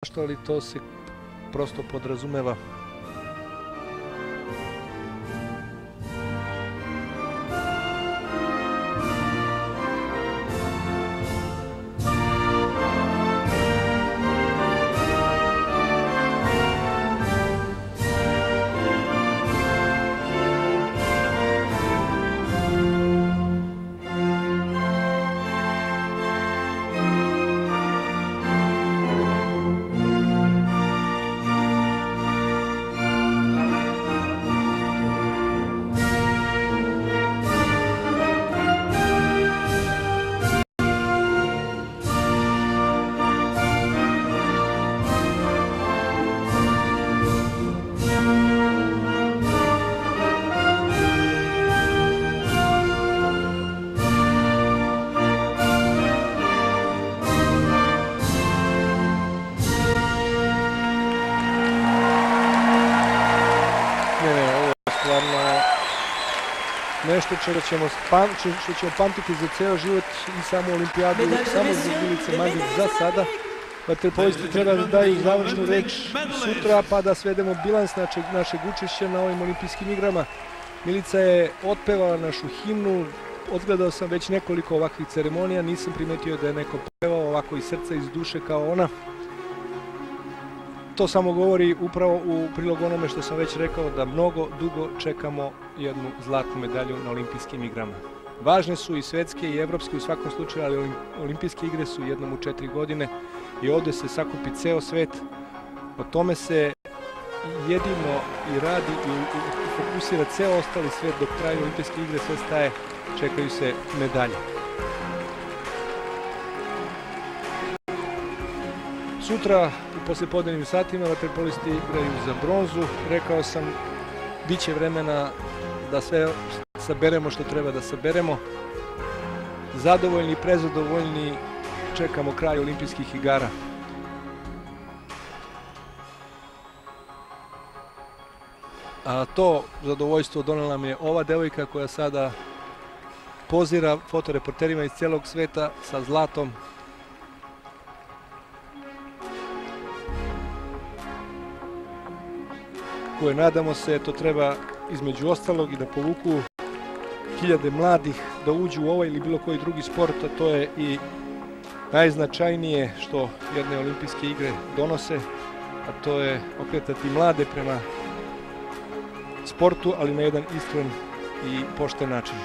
zašto, ali to se prosto podrazumeva. Nešto što ćemo pamtiti za ceo život i samo olimpijadu, samo zbog Milice Magić za sada. Vaterpolisti treba da daju završnu reč sutra pa da svedemo bilans našeg učešća na ovim olimpijskim igrama. Milica je otpevala našu himnu, odgledao sam već nekoliko ovakvih ceremonija, nisam primetio da je neko pevao ovako iz srca, iz duše kao ona. To samo govori upravo u prilog onome što sam već rekao, da mnogo dugo čekamo jednu zlatnu medalju na olimpijskim igrama. Važne su i svetske i evropske u svakom slučaju, ali olimpijske igre su jednom u 4 godine i ovde se sakupi ceo svet. O tome se jedino i radi i fokusira ceo ostali svet dok traju olimpijske igre, sve staje, čekaju se medalje. Sutra u poslijepodnevnim satima vaterpolisti igraju za bronzu. Rekao sam, bit će vremena da sve saberemo što treba da saberemo. Zadovoljni i prezadovoljni čekamo kraj olimpijskih igara. A to zadovoljstvo donela nam je ova devojka koja sada pozira fotoreporterima iz celog sveta sa zlatom. Koje nadamo se, to treba između ostalog i da povuku hiljade mladih da uđu u ovaj ili bilo koji drugi sport, a to je i najznačajnije što jedne olimpijske igre donose, a to je okretati mlade prema sportu, ali na jedan iskren i pošten način.